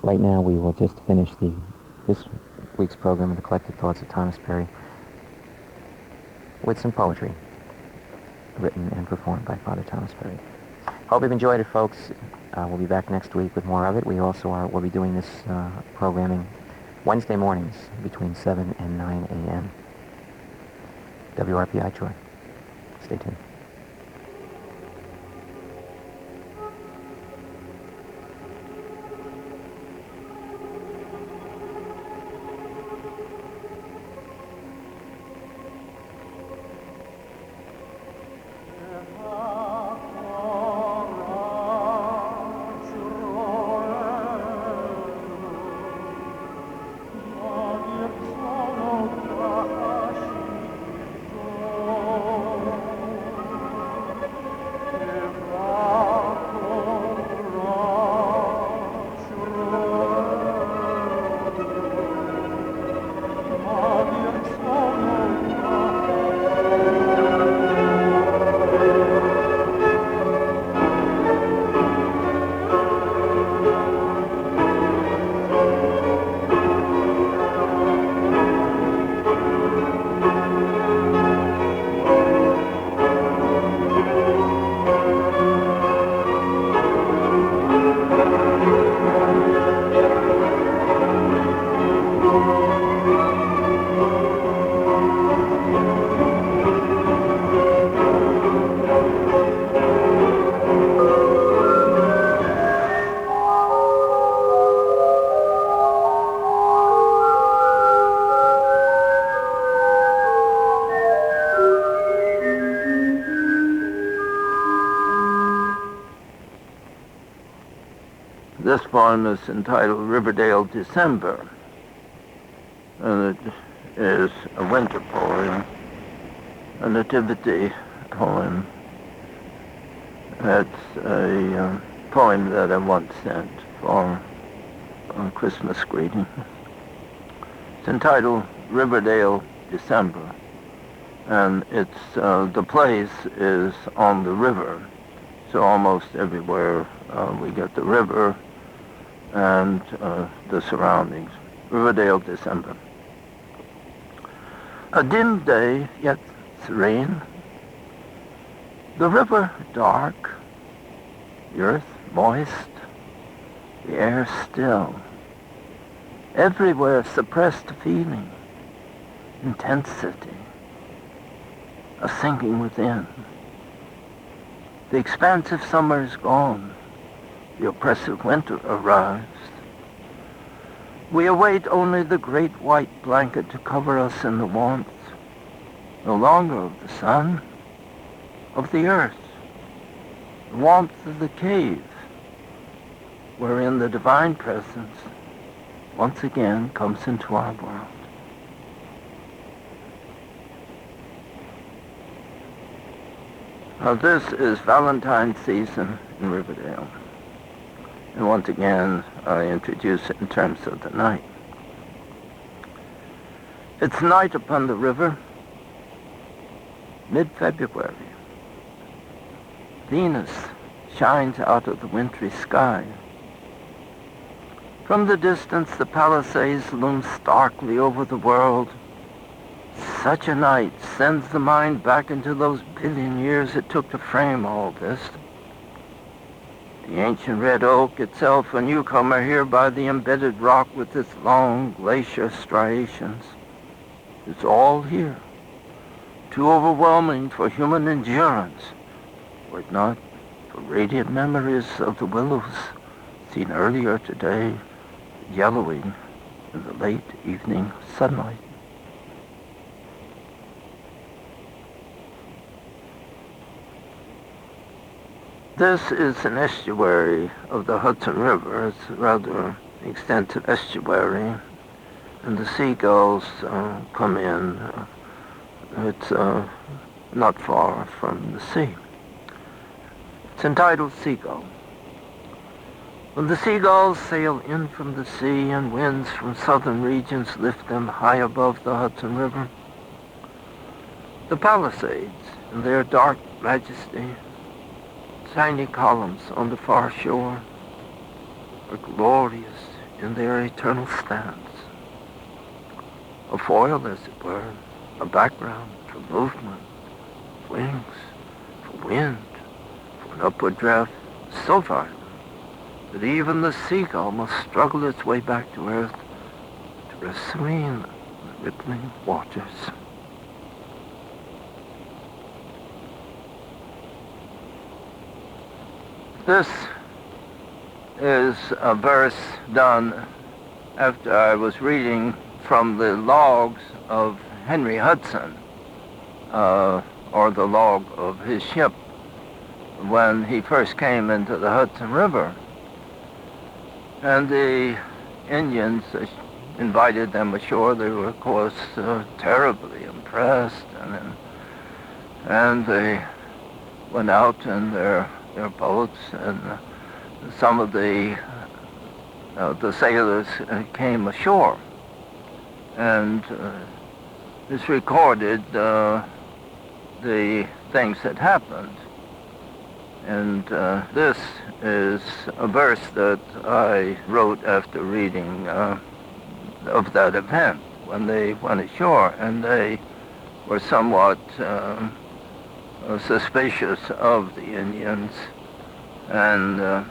right now we will just finish this week's program of the Collected Thoughts of Thomas Perry with some poetry written and performed by Father Thomas Perry. Hope you've enjoyed it, folks. We'll be back next week with more of it. We'll be doing this programming Wednesday mornings between 7 and 9 a.m. WRPI Troy. Stay tuned. This poem is entitled Riverdale December, and it is a winter poem, a nativity poem. It's a poem that I once sent for a Christmas greeting. It's entitled Riverdale December, and it's the place is on the river, so almost everywhere we get the river and the surroundings. Riverdale, December. A dim day, yet serene. The river dark, the earth moist, the air still. Everywhere suppressed feeling, intensity, a sinking within. The expansive summer is gone. The oppressive winter arrives. We await only the great white blanket to cover us in the warmth, no longer of the sun, of the earth, the warmth of the cave, wherein the divine presence once again comes into our world. Now this is Valentine's season in Riverdale. And once again, I introduce it in terms of the night. It's night upon the river, mid-February. Venus shines out of the wintry sky. From the distance, the Palisades loom starkly over the world. Such a night sends the mind back into those billion years it took to frame all this. The ancient red oak, itself a newcomer here by the embedded rock with its long glacier striations. It's all here, too overwhelming for human endurance, were it not for radiant memories of the willows seen earlier today, yellowing in the late evening sunlight. This is an estuary of the Hudson River. It's a rather extensive estuary, and the seagulls come in. It's not far from the sea. It's entitled Seagull. When the seagulls sail in from the sea and winds from southern regions lift them high above the Hudson River, the Palisades, in their dark majesty, tiny columns on the far shore, are glorious in their eternal stance. A foil, as it were, a background for movement, wings, for wind, for an upward draft so violent that even the seagull must struggle its way back to earth to rest serene in the rippling waters. This is a verse done after I was reading from the logs of Henry Hudson, or the log of his ship when he first came into the Hudson River. And the Indians invited them ashore. They were, of course, terribly impressed, and they went out in their boats, and some of the sailors came ashore, and this recorded the things that happened. And this is a verse that I wrote after reading of that event when they went ashore, and they were somewhat suspicious of the Indians, and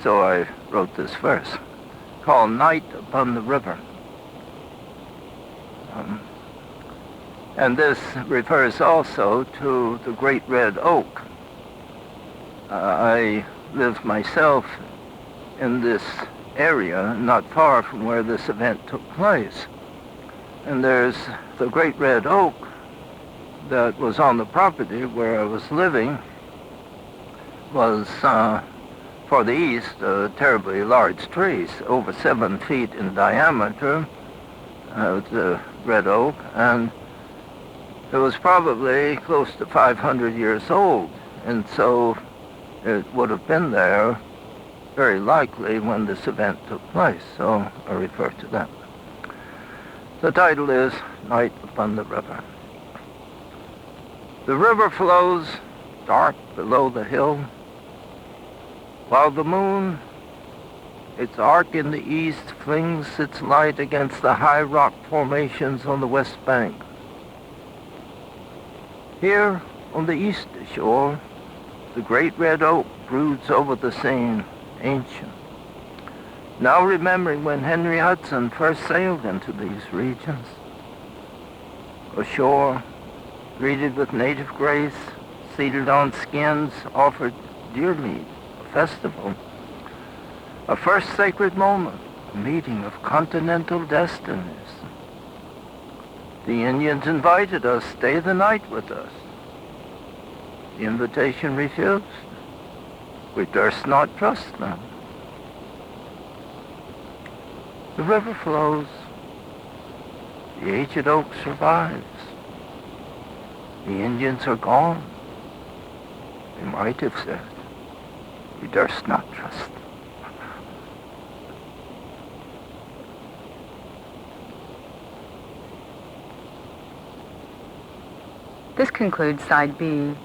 so I wrote this verse called Night Upon the River. And this refers also to the Great Red Oak. I live myself in this area, not far from where this event took place. And there's the Great Red Oak that was on the property where I was living, was for the east a terribly large tree, over 7 feet in diameter, the red oak, and it was probably close to 500 years old, and so it would have been there very likely when this event took place, so I refer to that. The title is Night Upon the River. The river flows dark below the hill, while the moon, its arc in the east, flings its light against the high rock formations on the west bank. Here on the east shore, the great red oak broods over the scene, ancient. Now remembering when Henry Hudson first sailed into these regions. Ashore, greeted with native grace, seated on skins, offered deer meat, a festival, a first sacred moment, a meeting of continental destinies. The Indians invited us, stay the night with us. The invitation refused. We durst not trust them. The river flows. The aged oak survives. The Indians are gone. They might have said, we durst not trust them. This concludes Side B.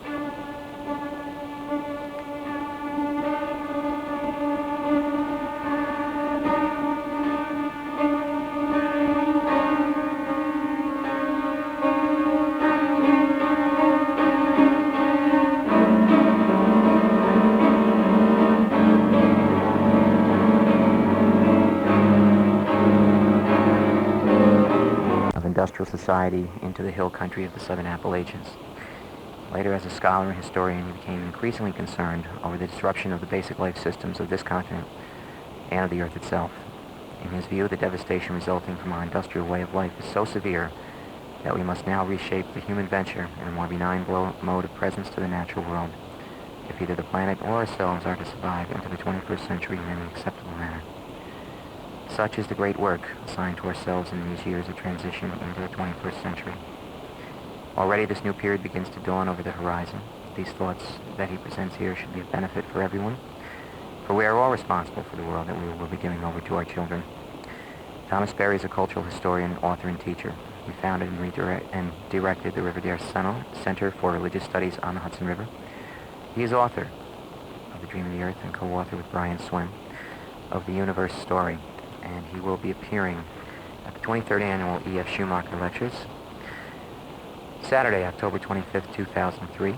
Industrial society into the hill country of the southern Appalachians. Later, as a scholar and historian, he became increasingly concerned over the disruption of the basic life systems of this continent and of the earth itself. In his view, the devastation resulting from our industrial way of life is so severe that we must now reshape the human venture in a more benign mode of presence to the natural world, if either the planet or ourselves are to survive into the 21st century in an acceptable manner. Such is the great work assigned to ourselves in these years of transition into the 21st century. Already this new period begins to dawn over the horizon. These thoughts that he presents here should be of benefit for everyone, for we are all responsible for the world that we will be giving over to our children. Thomas Berry is a cultural historian, author, and teacher. He founded and directed the Riverdale Center for Religious Studies on the Hudson River. He is author of The Dream of the Earth and co-author with Brian Swim of the Universe story, and he will be appearing at the 23rd Annual E.F. Schumacher Lectures, Saturday, October 25th, 2003.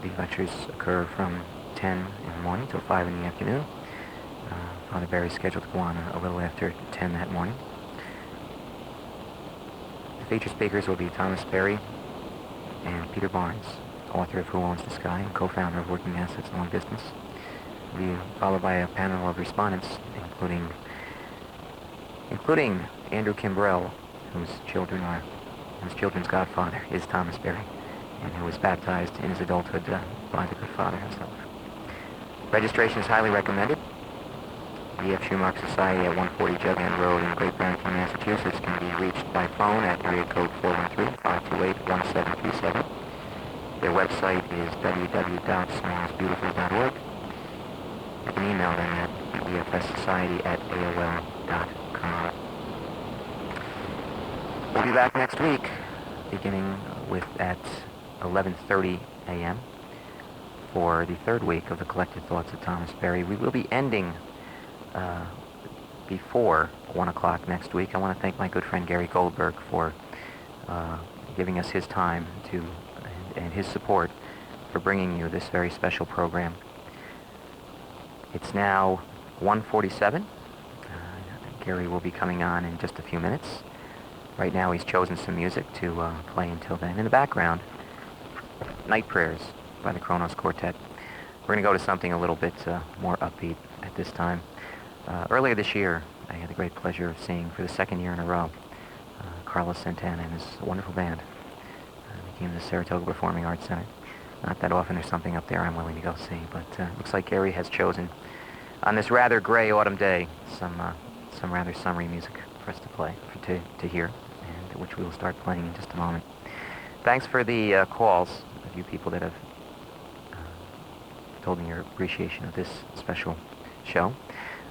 The lectures occur from 10 in the morning till 5 in the afternoon. Father Barry's scheduled to go on a little after 10 that morning. The featured speakers will be Thomas Berry and Peter Barnes, author of Who Owns the Sky and co-founder of Working Assets Long Distance. Will be followed by a panel of respondents, including Andrew Kimbrell, whose children's godfather is Thomas Berry, and who was baptized in his adulthood by the good father himself. Registration is highly recommended. The E.F. Schumacher Society at 140 Jug End Road in Great Barrington, Massachusetts can be reached by phone at area code 413-528-1737. Their website is www.smallsbeautiful.org. You can email them at efssociety@aol.com. We'll be back next week, beginning at 11:30 a.m. for the third week of the Collected Thoughts of Thomas Berry. We will be ending before 1 o'clock next week. I want to thank my good friend Gary Goldberg for giving us his time and his support for bringing you this very special program. It's now 1:47. Gary will be coming on in just a few minutes. Right now he's chosen some music to play until then. In the background, Night Prayers by the Kronos Quartet. We're going to go to something a little bit more upbeat at this time. Earlier this year, I had the great pleasure of seeing for the second year in a row Carlos Santana and his wonderful band. They came to the Saratoga Performing Arts Center. Not that often there's something up there I'm willing to go see, but looks like Gary has chosen, on this rather gray autumn day, some rather summery music for us to play, to hear, and which we will start playing in just a moment. Thanks for the calls of you people that have told me your appreciation of this special show.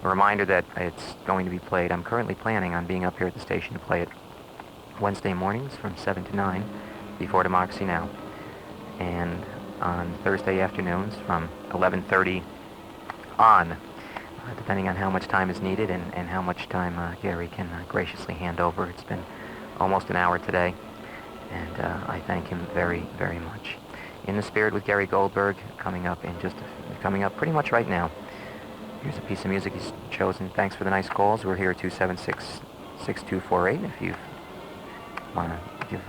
A reminder that it's going to be played. I'm currently planning on being up here at the station to play it Wednesday mornings from 7 to 9 before Democracy Now! And on Thursday afternoons from 11:30 on, depending on how much time is needed and how much time Gary can graciously hand over. It's been almost an hour today, and I thank him very, very much. In the Spirit with Gary Goldberg, coming up pretty much right now. Here's a piece of music he's chosen. Thanks for the nice calls. We're here at 276-6248. If you want to give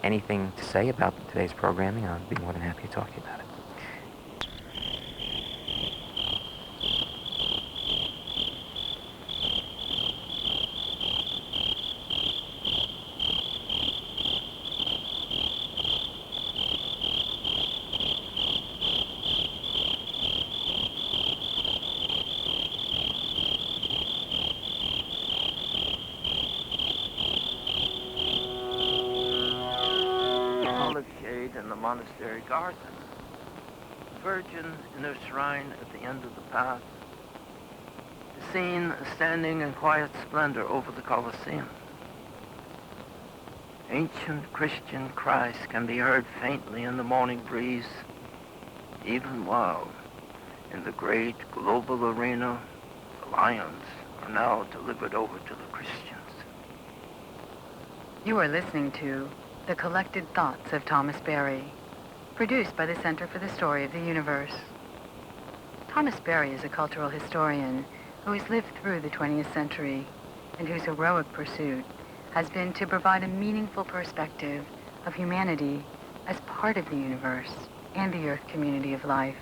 anything to say about today's programming, I'd be more than happy to talk to you about it. In the monastery garden, the Virgin in her shrine at the end of the path, is seen standing in quiet splendor over the Colosseum. Ancient Christian cries can be heard faintly in the morning breeze, even while in the great global arena, the lions are now delivered over to the Christians. You are listening to The Collected Thoughts of Thomas Berry, produced by the Center for the Story of the Universe. Thomas Berry is a cultural historian who has lived through the 20th century and whose heroic pursuit has been to provide a meaningful perspective of humanity as part of the universe and the Earth community of life.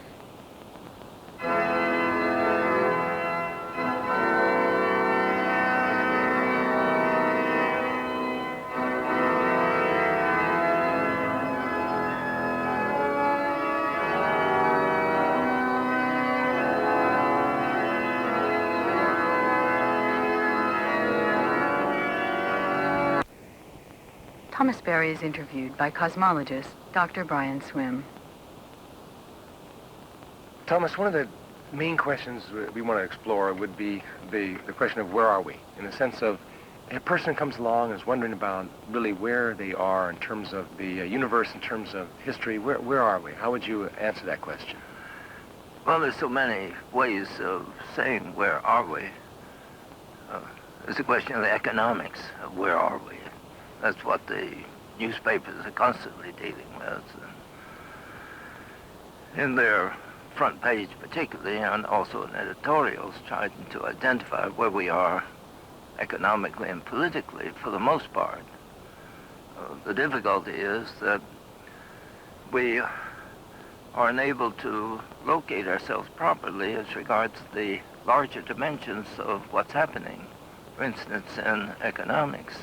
Thomas Berry is interviewed by cosmologist Dr. Brian Swim. Thomas, one of the main questions we want to explore would be the question of where are we? In the sense of a person comes along and is wondering about really where they are in terms of the universe, in terms of history. Where are we? How would you answer that question? Well, there's so many ways of saying where are we. It's a question of the economics of where are we. That's what the newspapers are constantly dealing with. And in their front page particularly, and also in editorials, trying to identify where we are economically and politically for the most part. The difficulty is that we are unable to locate ourselves properly as regards the larger dimensions of what's happening, for instance, in economics.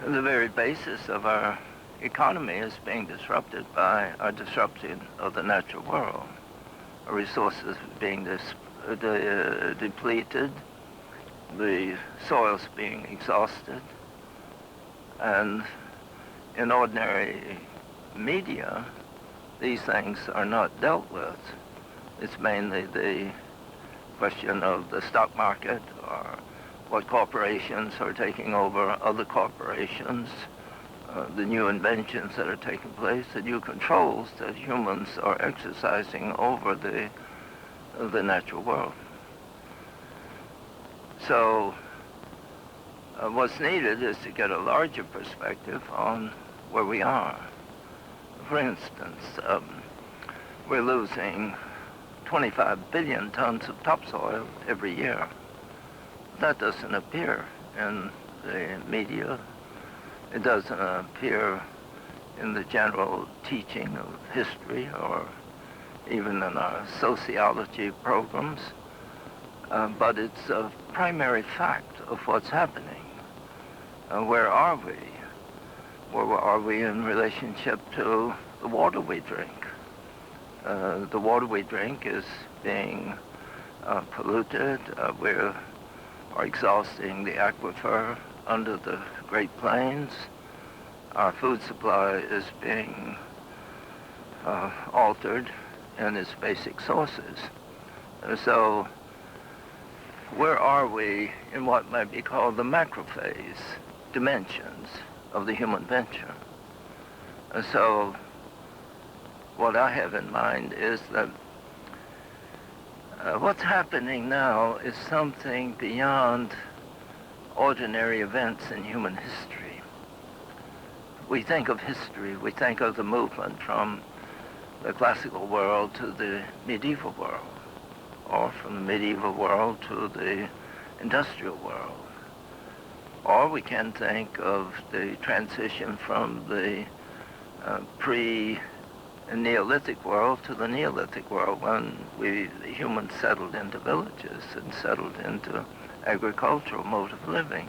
The very basis of our economy is being disrupted by our disruption of the natural world. Our resources being depleted, the soils being exhausted, and in ordinary media, these things are not dealt with. It's mainly the question of the stock market or what corporations are taking over other corporations, the new inventions that are taking place, the new controls that humans are exercising over the natural world. So what's needed is to get a larger perspective on where we are. For instance, we're losing 25 billion tons of topsoil every year. That doesn't appear in the media. It doesn't appear in the general teaching of history or even in our sociology programs. But it's a primary fact of what's happening. Where are we? Where are we in relationship to the water we drink? The water we drink is being polluted. We are exhausting the aquifer under the Great Plains. Our food supply is being altered in its basic sources. So where are we in what might be called the macrophase dimensions of the human venture? So what I have in mind is that what's happening now is something beyond ordinary events in human history. We think of history, we think of the movement from the classical world to the medieval world, or from the medieval world to the industrial world. Or we can think of the transition from the pre-Neolithic world to the Neolithic world, when the humans settled into villages and settled into agricultural mode of living.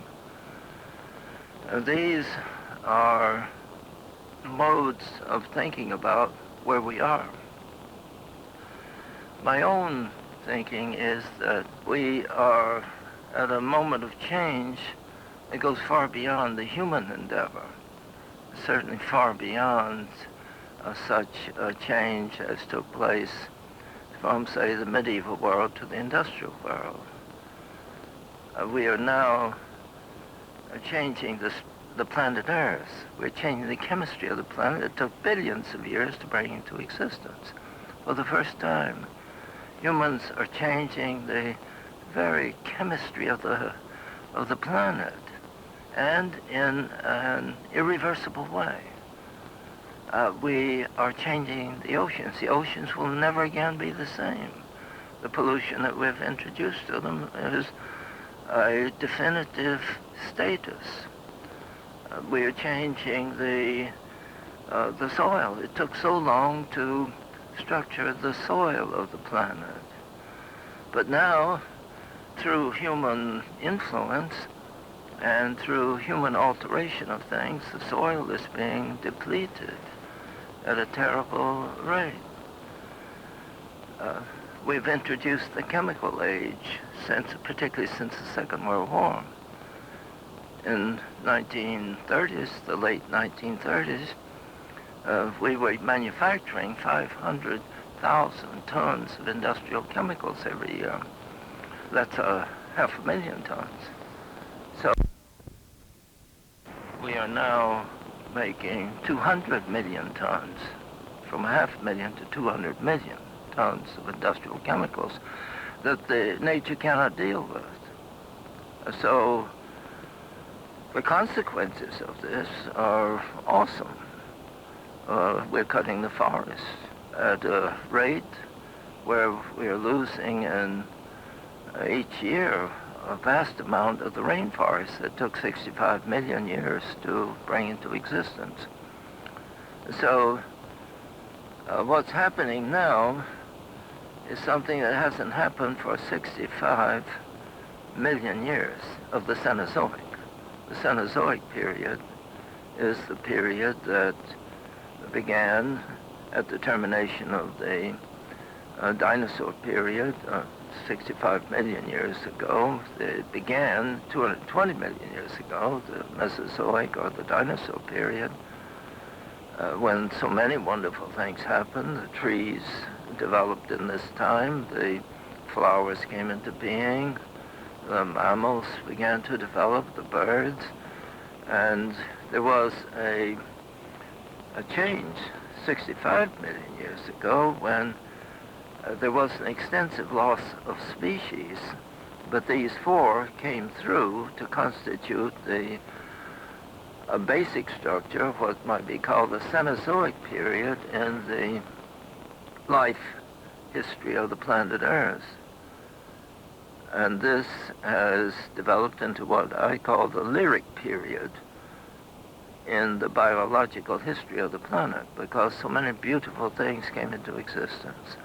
These are modes of thinking about where we are. My own thinking is that we are at a moment of change that goes far beyond the human endeavor, certainly far beyond such a change as took place from, say, the medieval world to the industrial world. We are now changing the planet Earth. We're changing the chemistry of the planet. It took billions of years to bring into existence. For the first time, humans are changing the very chemistry of the planet, and in an irreversible way. We are changing the oceans. The oceans will never again be the same. The pollution that we've introduced to them is a definitive status. We are changing the soil. It took so long to structure the soil of the planet. But now, through human influence and through human alteration of things, the soil is being depleted at a terrible rate. We've introduced the chemical age, particularly since the Second World War. In 1930s, the late 1930s, we were manufacturing 500,000 tons of industrial chemicals every year. That's 500,000 tons. So we are now making 200 million tons, from 500,000 to 200 million tons of industrial chemicals that the nature cannot deal with. So the consequences of this are awesome. We're cutting the forest at a rate where we're losing in each year a vast amount of the rainforest that took 65 million years to bring into existence. So what's happening now is something that hasn't happened for 65 million years of the Cenozoic. The Cenozoic period is the period that began at the termination of the dinosaur period 65 million years ago. It began 220 million years ago, the Mesozoic or the dinosaur period, when so many wonderful things happened. The trees developed in this time, the flowers came into being, the mammals began to develop, the birds, and there was a change 65 million years ago when there was an extensive loss of species, but these four came through to constitute a basic structure of what might be called the Cenozoic period in the life history of the planet Earth. And this has developed into what I call the lyric period in the biological history of the planet, because so many beautiful things came into existence.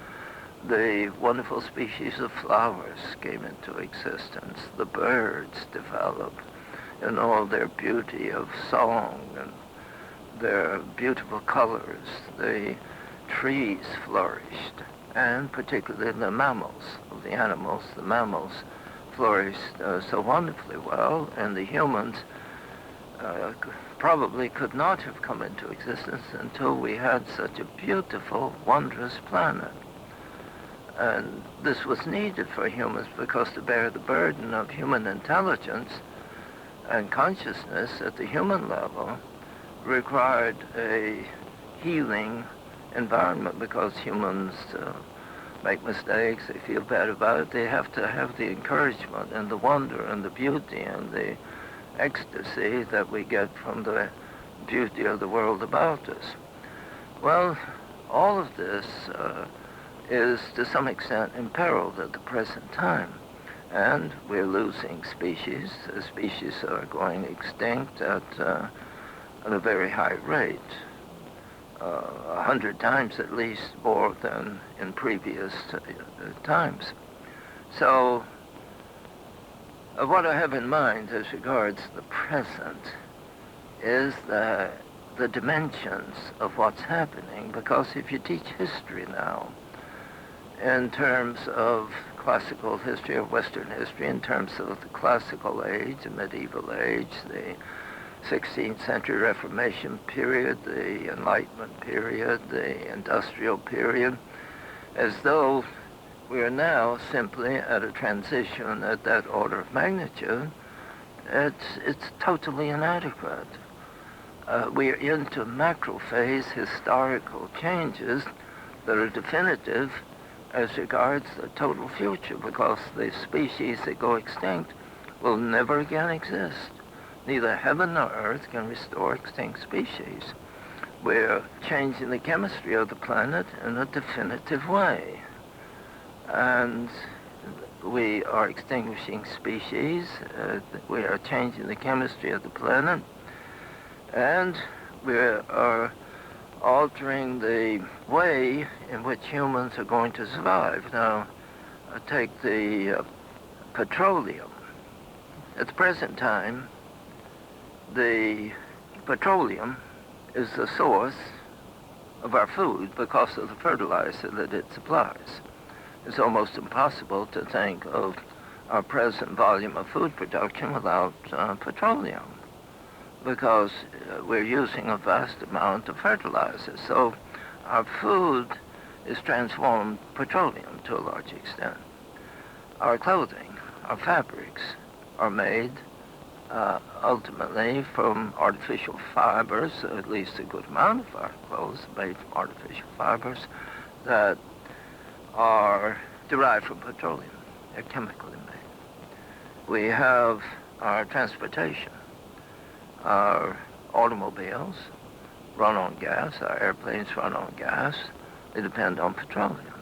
The wonderful species of flowers came into existence. The birds developed in all their beauty of song and their beautiful colors. The trees flourished, and particularly the mammals of the animals. The mammals flourished so wonderfully well, and the humans probably could not have come into existence until we had such a beautiful, wondrous planet. And this was needed for humans because to bear the burden of human intelligence and consciousness at the human level required a healing environment, because humans make mistakes, they feel bad about it. They have to have the encouragement and the wonder and the beauty and the ecstasy that we get from the beauty of the world about us. Well, all of this is to some extent imperiled at the present time, and we're losing species. The species are going extinct at a very high rate, 100 times at least more than in previous times. So what I have in mind as regards the present is the dimensions of what's happening, because if you teach history now in terms of classical history or Western history, in terms of the classical age, the medieval age, the 16th century Reformation period, the Enlightenment period, the industrial period, as though we are now simply at a transition at that order of magnitude, it's totally inadequate. We're into macro phase historical changes that are definitive as regards the total future, because the species that go extinct will never again exist. Neither heaven nor earth can restore extinct species. We're changing the chemistry of the planet in a definitive way. And we are extinguishing species, we are changing the chemistry of the planet, and we are altering the way in which humans are going to survive. Now, take the petroleum. At the present time, the petroleum is the source of our food because of the fertilizer that it supplies. It's almost impossible to think of our present volume of food production without petroleum, because we're using a vast amount of fertilizer. So our food is transformed petroleum to a large extent. Our clothing, our fabrics are made ultimately from artificial fibers. At least a good amount of our clothes are made from artificial fibers that are derived from petroleum. They're chemically made. We have our transportation. Our automobiles run on gas. Our airplanes run on gas. They depend on petroleum.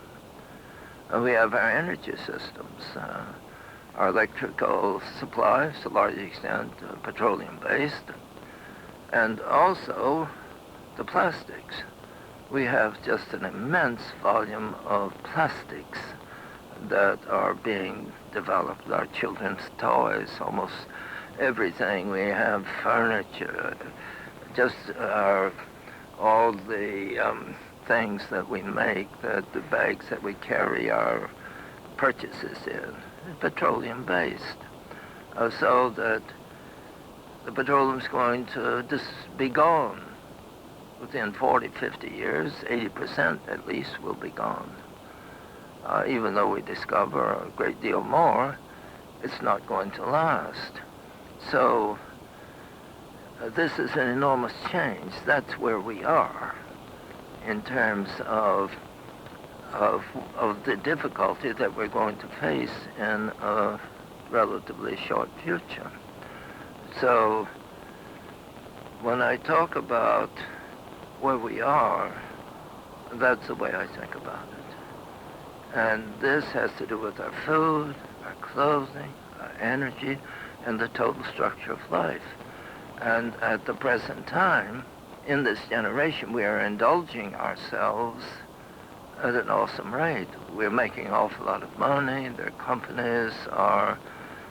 We have our energy systems. Our electrical supply is to a large extent petroleum-based. And also the plastics. We have just an immense volume of plastics that are being developed. Our children's toys, almost everything. We have furniture, just all the things that we make, the bags that we carry our purchases in, petroleum-based. So that the petroleum's going to just be gone. Within 40, 50 years, 80% at least will be gone. Even though we discover a great deal more, it's not going to last. So this is an enormous change. That's where we are in terms of the difficulty that we're going to face in a relatively short future. So when I talk about where we are, that's the way I think about it. And this has to do with our food, our clothing, our energy, and the total structure of life. And at the present time, in this generation, we are indulging ourselves at an awesome rate. We're making an awful lot of money. Their companies are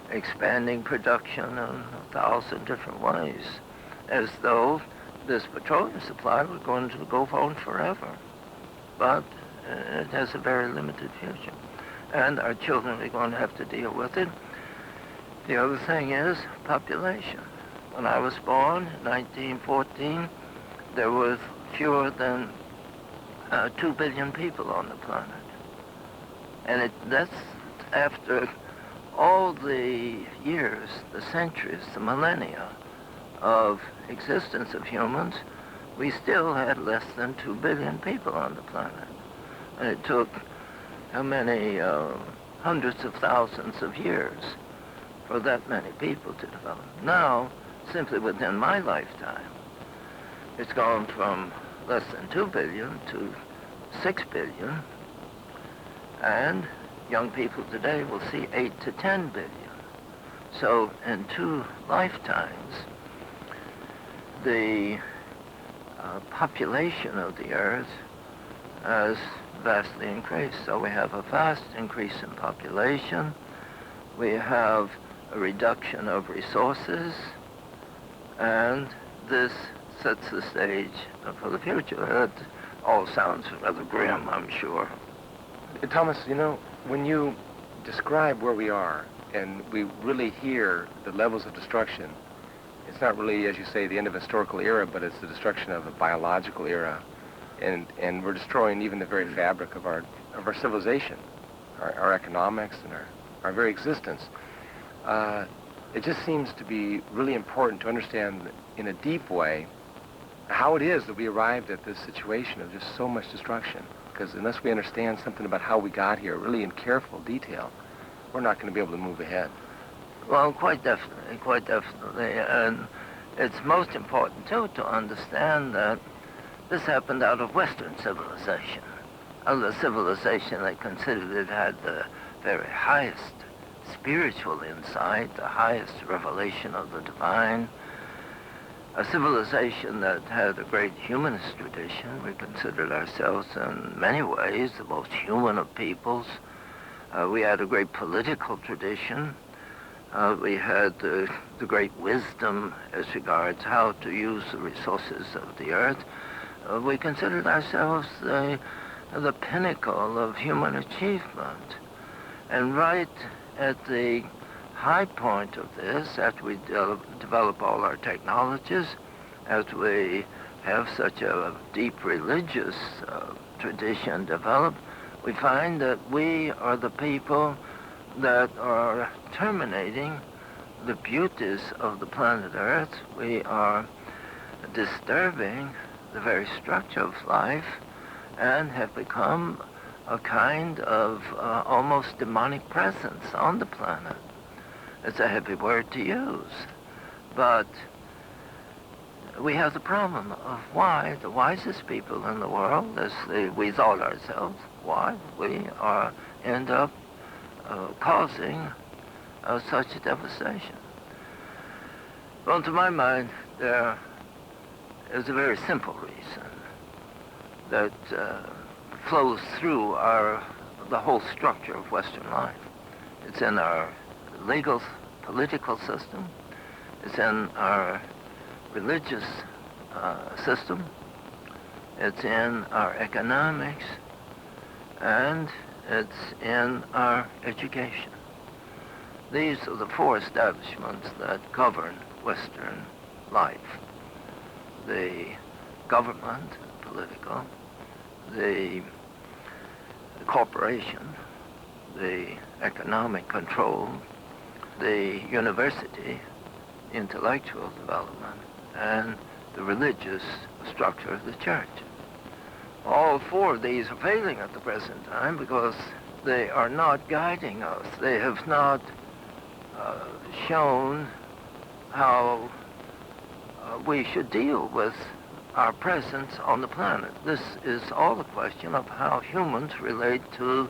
expanding production in 1,000 different ways, as though this petroleum supply was going to go on forever. But it has a very limited future. And our children are going to have to deal with it. The other thing is population. When I was born in 1914, there was fewer than 2 billion people on the planet. And that's after all the years, the centuries, the millennia of existence of humans, we still had less than 2 billion people on the planet. And it took how many hundreds of thousands of years for that many people to develop. Now, simply within my lifetime, it's gone from less than 2 billion to 6 billion, and young people today will see 8 to 10 billion. So in 2 lifetimes, the population of the Earth has vastly increased. So we have a vast increase in population. We have a reduction of resources, and this sets the stage for the future. That all sounds rather grim, I'm sure. Thomas, you know, when you describe where we are and we really hear the levels of destruction, it's not really, as you say, the end of a historical era, but it's the destruction of a biological era. And we're destroying even the very fabric of our civilization, our economics and our very existence. It just seems to be really important to understand in a deep way how it is that we arrived at this situation of just so much destruction. Because unless we understand something about how we got here, really in careful detail, we're not going to be able to move ahead. Well, quite definitely. And it's most important, too, to understand that this happened out of Western civilization, out of the civilization that considered it had the very highest spiritual insight, the highest revelation of the divine, a civilization that had a great humanist tradition. We considered ourselves in many ways the most human of peoples. We had a great political tradition. We had the great wisdom as regards how to use the resources of the earth. We considered ourselves the pinnacle of human achievement. And right at the high point of this, after we develop all our technologies, as we have such a deep religious tradition developed, we find that we are the people that are terminating the beauties of the planet Earth. We are disturbing the very structure of life and have become a kind of almost demonic presence on the planet. It's a heavy word to use, but we have the problem of why the wisest people in the world, as we thought ourselves, why we end up causing such a devastation. Well, to my mind, there is a very simple reason that flows through the whole structure of Western life. It's in our legal, political system. It's in our religious system. It's in our economics. And it's in our education. These are the four establishments that govern Western life. The government, political, the corporation, the economic control, the university, intellectual development, and the religious structure of the church. All four of these are failing at the present time because they are not guiding us. They have not shown how we should deal with our presence on the planet. This is all a question of how humans relate to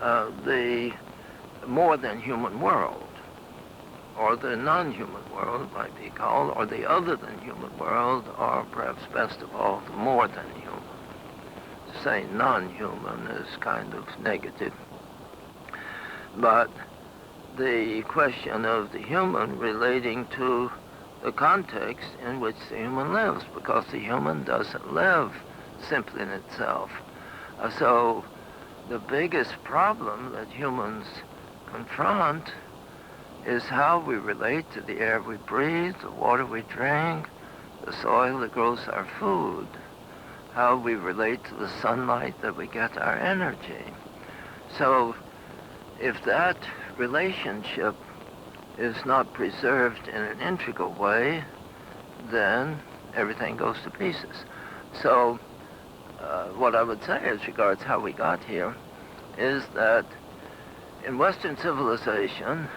the more than human world, or the non-human world it might be called, or the other than human world, or perhaps best of all, the more than human. To say non-human is kind of negative. But the question of the human relating to the context in which the human lives, because the human doesn't live simply in itself. So the biggest problem that humans confront is how we relate to the air we breathe, the water we drink, the soil that grows our food, how we relate to the sunlight that we get our energy. So if that relationship is not preserved in an integral way, then everything goes to pieces. So what I would say as regards how we got here is that in Western civilization,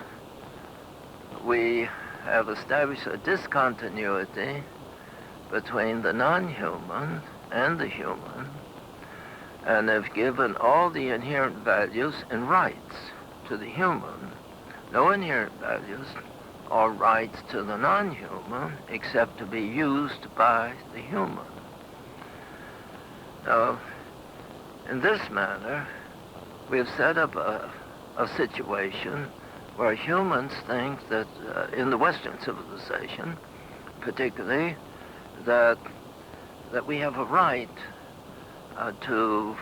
we have established a discontinuity between the non-human and the human, and have given all the inherent values and rights to the human. No inherent values or rights to the non-human except to be used by the human. Now, in this manner, we have set up a situation where humans think that in the Western civilization, particularly, that we have a right to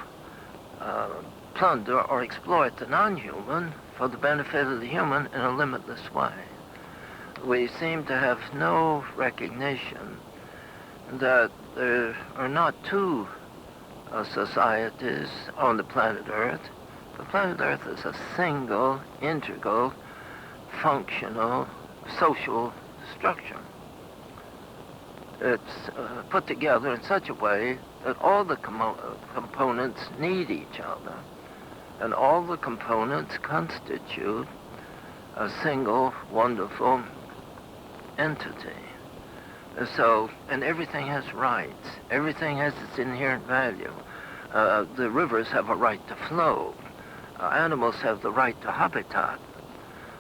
plunder or exploit the non-human for the benefit of the human in a limitless way. We seem to have no recognition that there are not two societies on the planet Earth. The planet Earth is a single, integral, functional, social structure. It's put together in such a way that all the components need each other, and all the components constitute a single, wonderful entity. So, and everything has rights. Everything has its inherent value. The rivers have a right to flow. Animals have the right to habitat.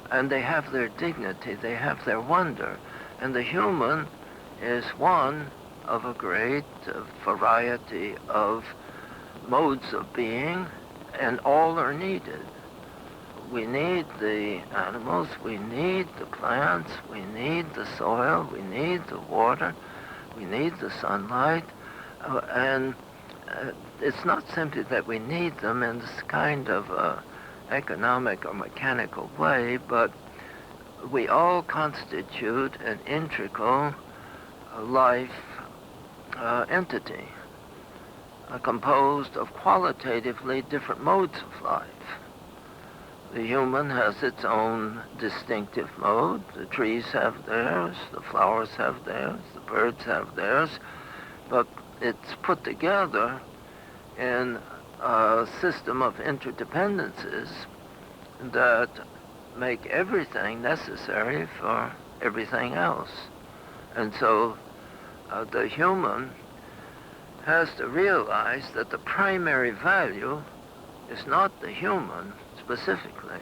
And they have their dignity, they have their wonder. And the human is one of a great variety of modes of being, and all are needed. We need the animals, we need the plants, we need the soil, we need the water, we need the sunlight, and it's not simply that we need them in this kind of economic or mechanical way, but we all constitute an integral life entity, composed of qualitatively different modes of life. The human has its own distinctive mode. The trees have theirs, the flowers have theirs, the birds have theirs, but it's put together in a system of interdependencies that make everything necessary for everything else. And so the human has to realize that the primary value is not the human specifically.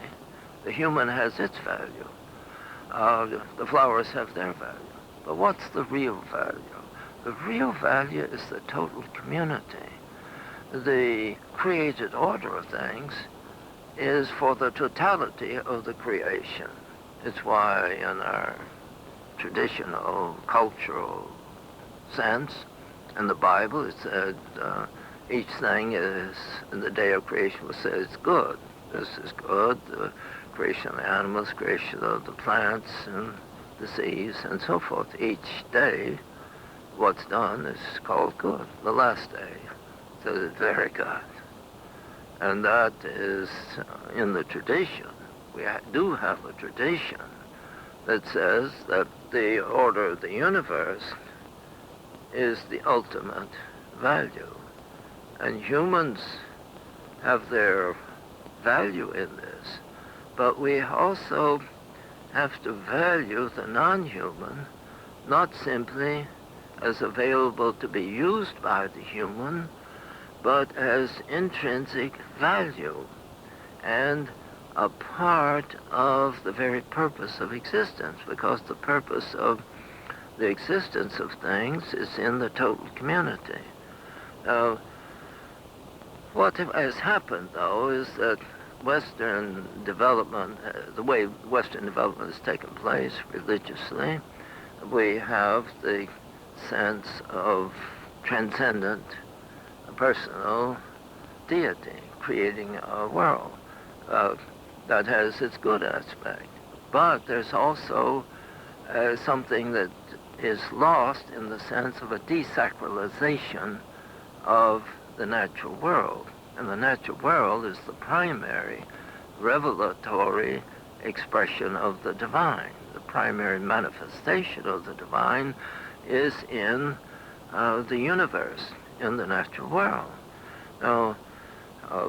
The human has its value. The flowers have their value. But what's the real value? The real value is the total community. The created order of things is for the totality of the creation. It's why in our traditional, cultural sense, in the Bible it said each thing is, in the day of creation was said it's good. This is good, the creation of the animals, creation of the plants and the seas and so forth. Each day, what's done is called good. The last day, so it's very good. And that is in the tradition. We do have a tradition that says that the order of the universe is the ultimate value. And humans have their value in this, but we also have to value the non-human not simply as available to be used by the human, but as intrinsic value and a part of the very purpose of existence, because the purpose of the existence of things is in the total community. Now, what has happened, though, is that Western development, the way Western development has taken place religiously, we have the sense of transcendent personal deity creating a world that has its good aspect. But there's also something that is lost in the sense of a desacralization of the natural world. And the natural world is the primary revelatory expression of the divine. The primary manifestation of the divine is in the universe, in the natural world. Now,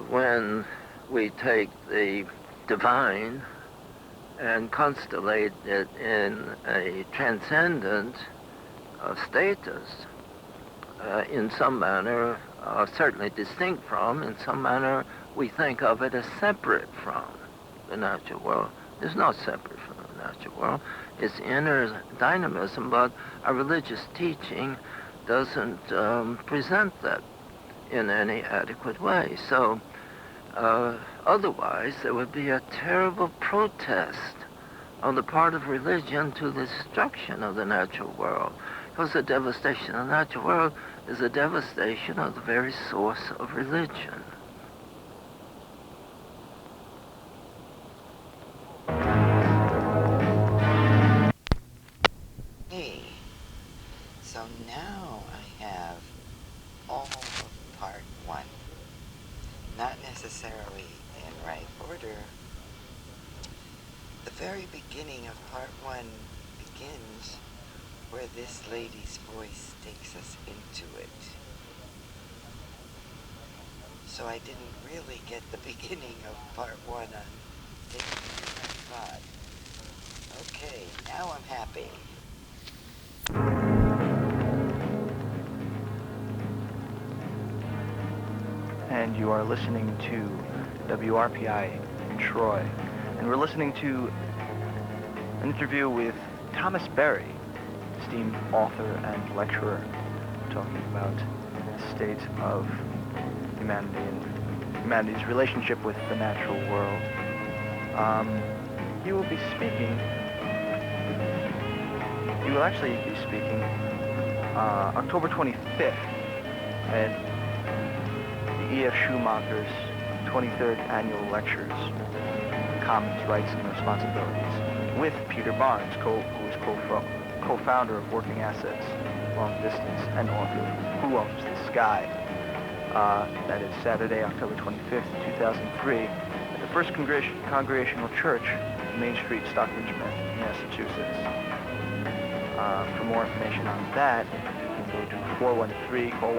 when we take the divine and constellate it in a transcendent status, in some manner, certainly distinct from, in some manner, we think of it as separate from the natural world. It's not separate from the natural world. It's inner dynamism, but our religious teaching doesn't present that in any adequate way. So otherwise, there would be a terrible protest on the part of religion to the destruction of the natural world, because the devastation of the natural world is a devastation of the very source of religion. Hey, so now I have all of part one. Not necessarily in right order. The very beginning of part one begins where this lady's voice takes us into it. So I didn't really get the beginning of part one on tape as I thought. Okay, now I'm happy. And you are listening to WRPI in Troy. And we're listening to an interview with Thomas Berry, esteemed author and lecturer, talking about the state of humanity and humanity's relationship with the natural world. He will be speaking, he will actually be speaking October 25th at the E.F. Schumacher's 23rd Annual Lectures, Commons, Rights, and Responsibilities, with Peter Barnes, who is co-founder of Working Assets, Long Distance, and author Who Owns the Sky. That is Saturday, October 25th, 2003, at the First Congregational Church, Main Street, Stockbridge, Massachusetts. For more information on that, you can go to 413, call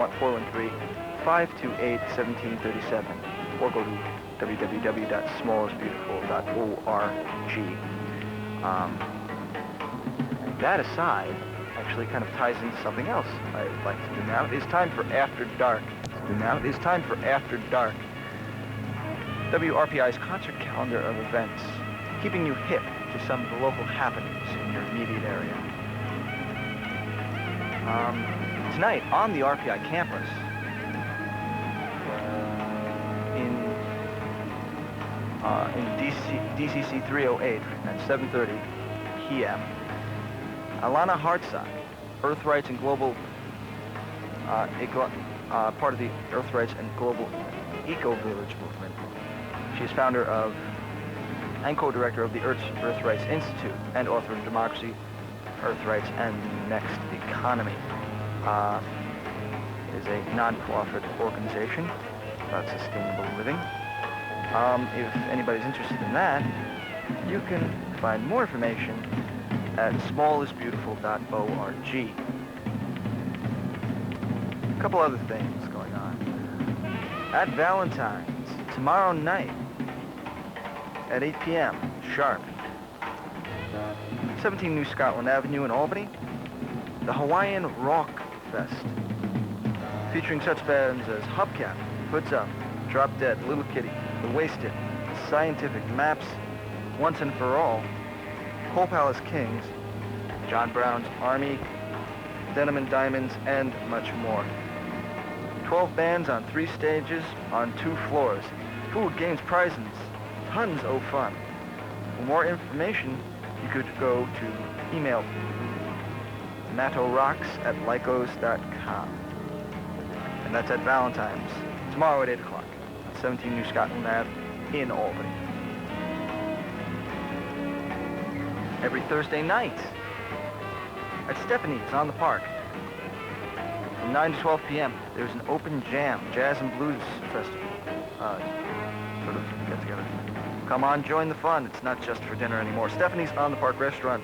528-1737, or go to www.smallisbeautiful.org. That aside, actually kind of ties into something else I'd like to do now. It's time for After Dark. WRPI's concert calendar of events, keeping you hip to some of the local happenings in your immediate area. Tonight, on the RPI campus, in DCC 308 at 7:30 p.m., Alana Hartzog, Earth Rights and Global, part of the Earth Rights and Global Eco Village movement. She is founder of and co-director of the Earth Rights Institute and author of Democracy, Earth Rights, and Next Economy. It is a non-profit organization about sustainable living. If anybody's interested in that, you can find more information at smallisbeautiful.org. A couple other things going on. At Valentine's, tomorrow night, at 8 p.m. sharp, 17 New Scotland Avenue in Albany, the Hawaiian Rock Fest, featuring such bands as Hubcap, Hoods Up, Drop Dead, Little Kitty, The Wasted, Scientific Maps, Once and For All, Coal Palace Kings, John Brown's Army, Denim and Diamonds, and much more. 12 bands on 3 stages on 2 floors. Food, games, prizes, tons of fun. For more information, you could go to email matorocks@lycos.com. And that's at Valentine's, tomorrow at 8 o'clock, 17 New Scotland Ave in Albany. Every Thursday night at Stephanie's on the Park, from 9 to 12 p.m., there's an open jam, jazz and blues festival, sort of get together. Come on, join the fun. It's not just for dinner anymore. Stephanie's on the Park Restaurant,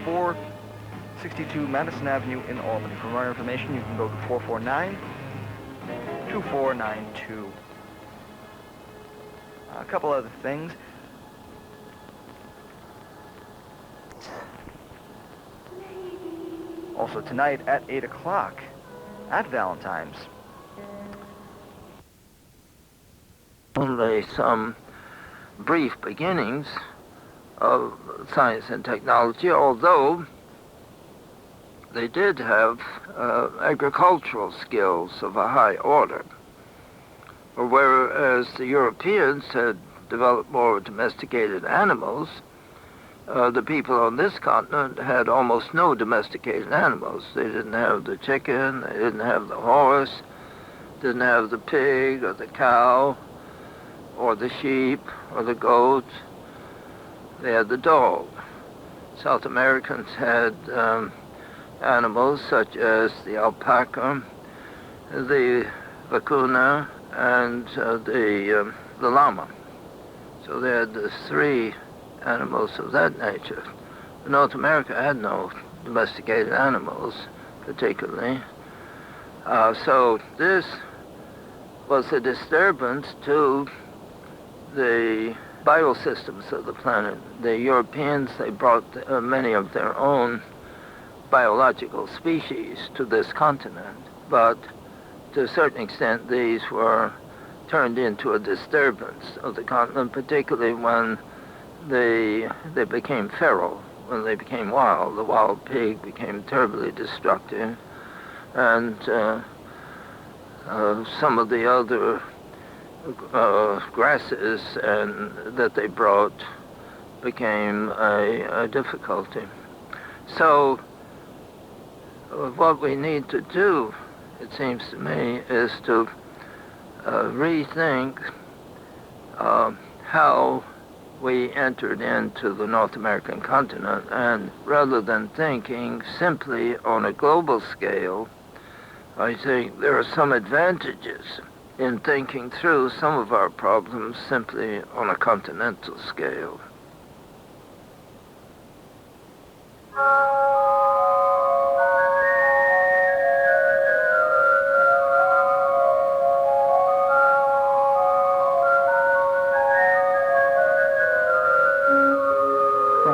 462 Madison Avenue in Albany. For more information, you can go to 449-2492. A couple other things. Also tonight at 8 o'clock at Valentine's. Only some brief beginnings of science and technology, although they did have agricultural skills of a high order. Whereas the Europeans had developed more domesticated animals, the people on this continent had almost no domesticated animals. They didn't have the chicken, they didn't have the horse, didn't have the pig or the cow or the sheep or the goat. They had the dog. South Americans had animals such as the alpaca, the vacuna, and the llama. So they had the 3 animals of that nature. North America had no domesticated animals, particularly. So this was a disturbance to the biosystems of the planet. The Europeans, they brought many of their own biological species to this continent, but to a certain extent these were turned into a disturbance of the continent, particularly when they became feral, when they became wild. The wild pig became terribly destructive, and some of the other grasses that they brought became a difficulty. So what we need to do, it seems to me, is to rethink how we entered into the North American continent, and rather than thinking simply on a global scale, I think there are some advantages in thinking through some of our problems simply on a continental scale.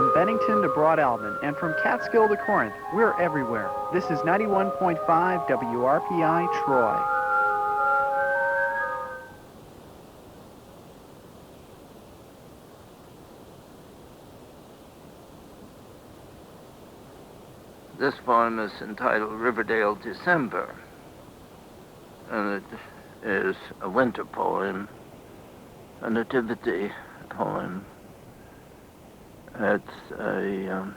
From Bennington to Broad Albion and from Catskill to Corinth, we're everywhere. This is 91.5 WRPI Troy. This poem is entitled Riverdale December, and it is a winter poem, a nativity poem. It's a